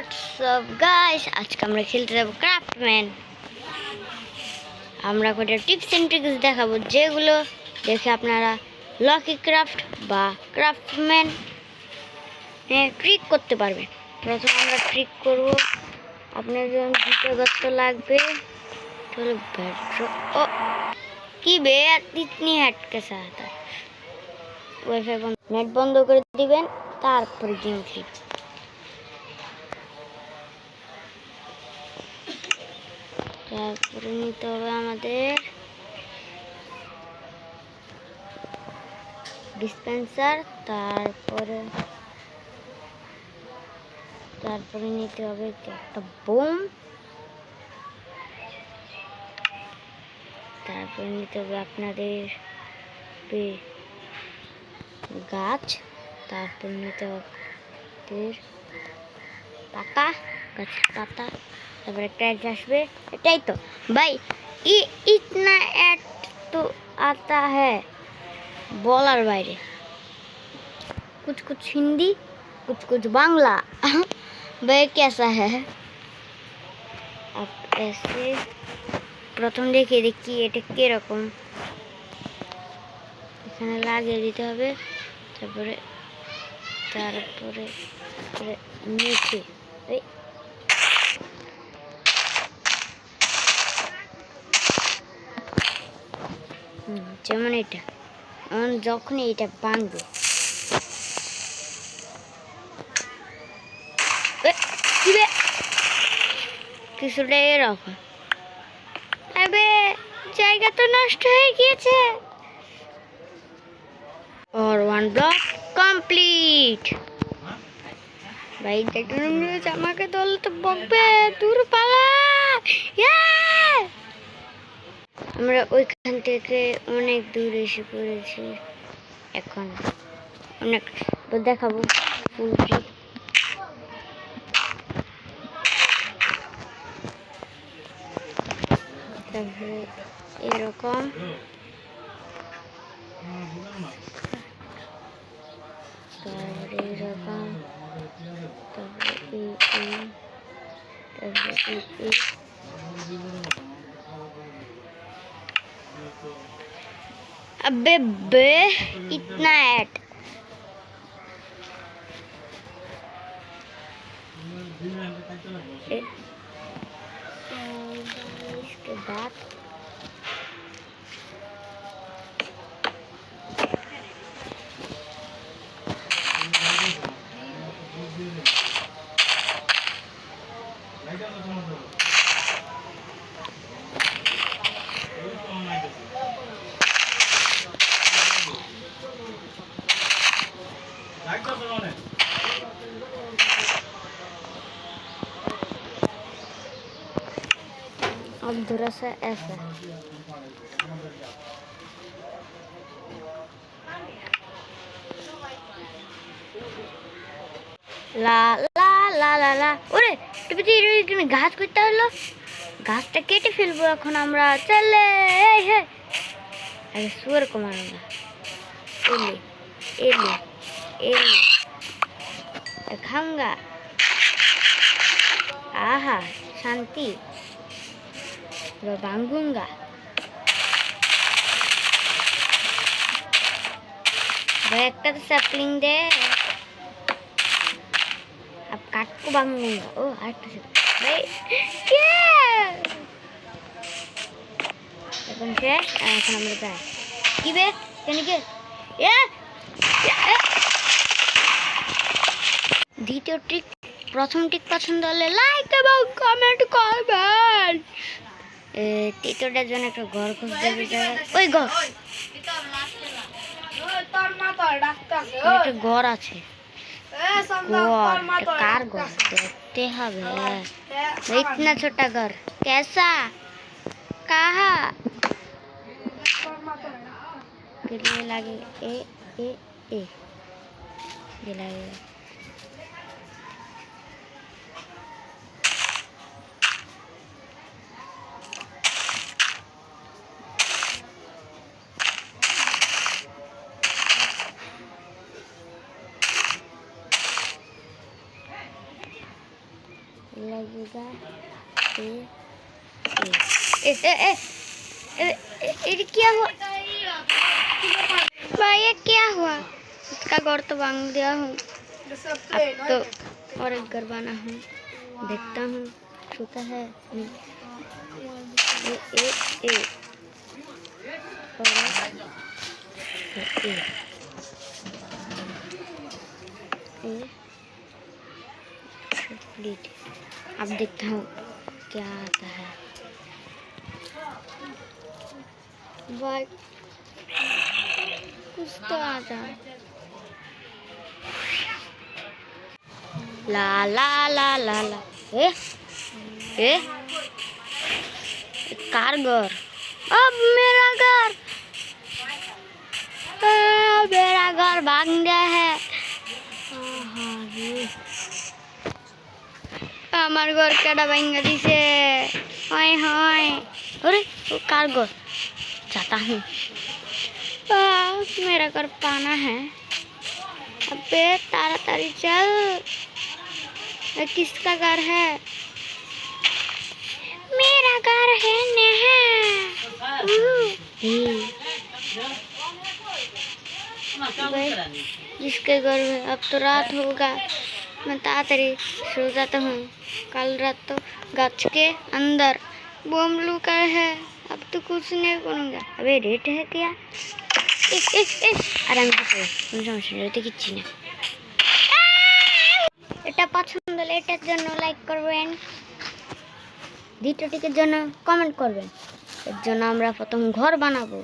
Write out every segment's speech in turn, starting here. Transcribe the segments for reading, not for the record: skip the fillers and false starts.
WhatsApp guys, আজকে আমরা খেলতে যাবো ক্রাফটম্যান। আমরা কটা টিপস এন্ড ট্রিক্স দেখাবো, যেগুলো দেখে আপনারা লকি ক্রাফট বা ক্রাফটম্যান ট্রিক করতে পারবেন। প্রথমে আমরা ট্রিক করব। আপনার যখন দ্বিতীয় গর্ত লাগবে তাহলে ও কি বে ইতনি হটকে সাথ ওয়াইফাই বন্ধ, নেট বন্ধ করে দিবেন, তারপরে গেম খেলবেন। তারপরে নিতে হবে আমাদের ডিসপেন্সার, তারপরে নিতে হবে একটা বোম, তারপরে নিতে হবে আপনাদের গাছ, তারপরে নিতে হবে পাতা, গাছের পাতা, তারপরে একটা অ্যাড আসবে। এটাই তো ভাই, ইतना ऐड तो आता है বলার বাইরে। कुछ कुछ हिंदी, कुछ कुछ बांग्ला भाई कैसा है। अब ऐसे প্রথম দেখিয়ে দেখি এটা কিরকম। এখানে লাগিয়ে দিতে হবে, তারপরে নিচে যেমন এটা যখন এটা বাঁধবো কিছুটা এরকম। আবে জায়গা তো নষ্ট হয়ে গিয়েছে। और वन ब्लॉक कंप्लीट। ভাই দেখুন আমাকে দল তো বকবে, দূর পালা। আমরা ওইখান থেকে অনেক দূর এসে পড়েছি, এখন অনেক দেখাবো ফুল ট্রিক। তারপরে এরকম তারপরে এরকম, তারপরে अबे बे इतना ऐड इसके बाद अब थोड़ा सा ऐसा ला ला ला ला ला। ওরে টিপিতে এখানে গাছ করতে হলো, গাছটা কেটে ফেলবো এখন আমরা। চলে এই হে আরে সুর কমানো এলে এলে এলে খাঙ্গা। आहा शांति भांगूंगा। भाई एक तो सैपलिंग दे, अब काट को भांगूंगा। ओ आठ भाई क्या এখন শেষ। এখন আমরা যাই কি বে কেন কি দ্বিতীয় ট্রিক। প্রথম ট্রিক পছন্দ হলে লাইক এবং কমেন্ট করবেন। তৃতীয়টার জন্য একটা ঘর খুঁজতে হবে। ওই ঘর একটা ঘর আছে, ঘর কার ঘর দেখতে হবে। इतना छोटा घर कैसा कहा लगे ए ए ए ये लगे। लगेगा ये क्या हुआ भाई? ये क्या हुआ? इसका घर तो भांग दिया हूँ। अब तो और एक घर बना हूँ, देखता हूँ छूता है नहीं। ए कंप्लीट। अब देखता हूँ क्या आता है। भाई कुछ तो आ जाए। ला ला ला ला ला ए कारगर। अब मेरा घर भाग गया है। আমার ঘর কেডা ভাঙা দিছে? हाय हाय। अरे वो कारगर जाता हूँ। मेरा घर पाना है। अबे ताड़ी चल। ये किसका घर है? मेरा घर है जिसके घर में। अब तो रात होगा, मैं तातरी सो जाता हूँ। कल रात तो गाछ के अंदर बम लुका है। अब तो कुछ नहीं करूँगा। अबे रेट है क्या? আর আমি কিছু কোনো সমস্যা নেই, ওতে কিচ্ছু না। এটা পছন্দ হলে এটার জন্য লাইক করবেন, দ্বিতীয়টির জন্য কমেন্ট করবেন। এর জন্য আমরা প্রথম ঘর বানাবো।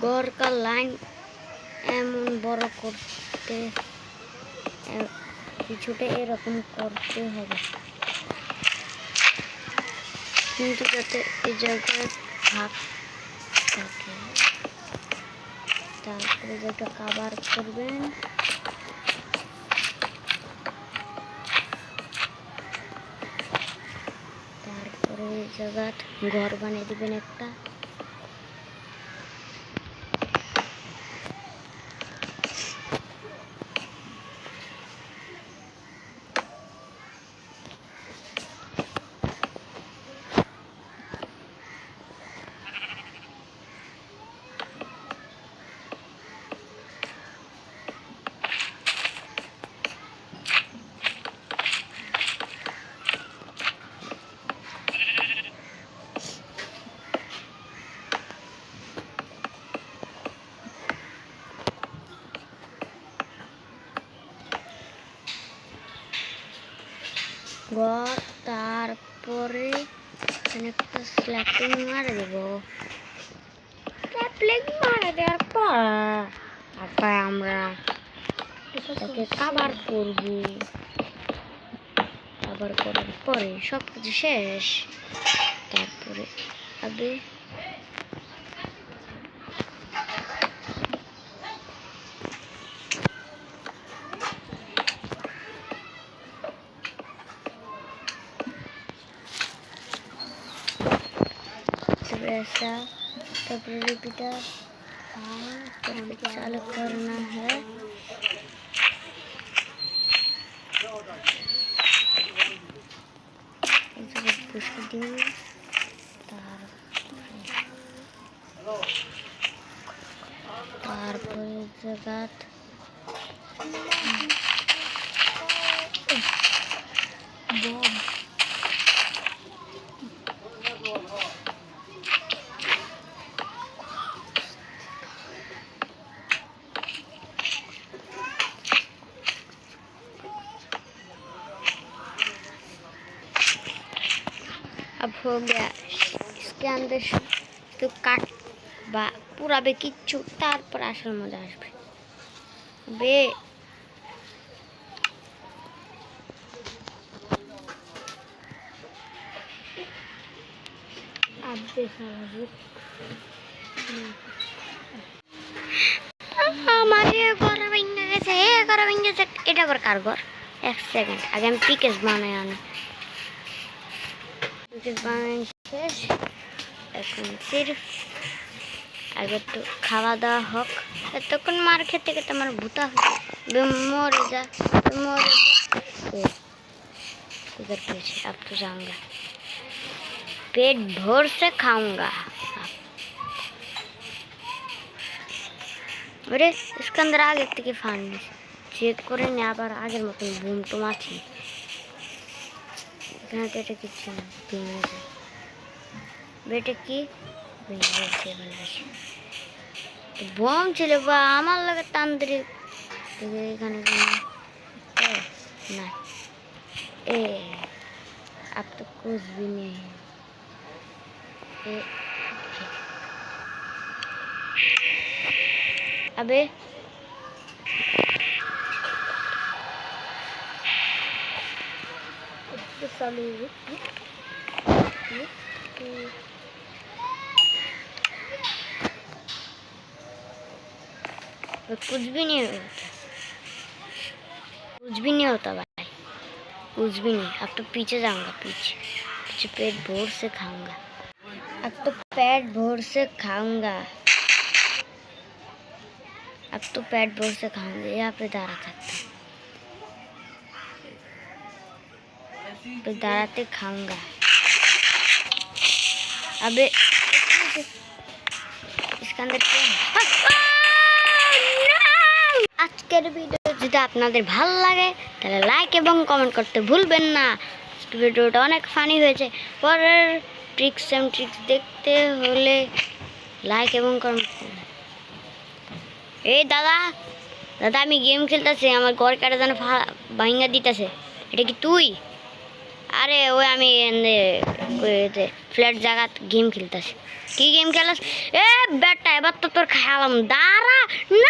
ঘর का লাইন এমন বড় করতে কিছুটা এরকম করতে হবে, কিন্তু যাতে এই জায়গায় ভাগ থাকে। তারপরে যেটা কভার করবেন, তারপরে এই জায়গায় ঘর বানিয়ে দিবেন একটা। ঘর তারপরে একটা স্ল্যাপিং মারা দেব। স্ল্যাপিং মারা দেওয়ার পর তারপরে আমরা এটাকে কভার করব। কভার করার পরে সব কিছু শেষ। তারপরে আগে ऐसा कपड़े रिपीटर चालू करना है। तारपरे जगह बम अब हो गया। इसके अंदर तो काट बा पूरा बे किच्छु तारपर आसल मजा आसबे। बे अब देखा हमारे घर बन गए এটা আবার কার ঘর? এক সেকেন্ড আগে আমি পিকেস বানাই আনি। পিকেস বানাই শেষ। এখন সির্ফ আগে তো খাওয়া দাওয়া হোক। এতক্ষণ মার খেতে খেতে আমার ভূতা মরে যা মরে যা। उधर पीछे अब तो जाऊंगा, पेट भर से खाऊंगा। अरे इसके अंदर आगे থেকে ফান্ডি চেক করে নে, আবার আগের মতন বুম টুম আছে এখানে তো। এটা কিছু না, ভেঙে যায়। বেটে কি ভেঙে গেছে বানাইছে বম ছিল বা আমার লাগে তান্ত্রিক। এখানে না ए अब तो कुछ भी नहीं है। अबे कुछ भी नहीं होता, कुछ भी नहीं होता भाई, कुछ भी नहीं। अब तो पीछे जाऊंगा, पीछे पीछे पेट भर से खाऊंगा। अब तो पेट भर से खाऊंगा, अब तो पेट भर से खाऊंगा। यहाँ पे दारा खाता तो दाराते खाऊंगा। अबे इसके अंदर क्या है? আজকের ভিডিও যদি আপনাদের ভালো লাগে তাহলে লাইক এবং কমেন্ট করতে ভুলবেন না। ভিডিওটা অনেক ফানি হয়েছে। পরের ট্রিক্স দেখতে হলে লাইক এবং কমেন্ট করুন। এই দাদা দাদা আমি গেম খেলতেছি, আমার ঘর কাটা যেন ভাঙা দিতেছে। এটা কি তুই? আরে ওই আমি ফ্ল্যাট জায়গা গেম খেলতেছি। কি গেম খেলাস? এ বেটা এবার তো তোর খাওয়ালাম, দাঁড়া না।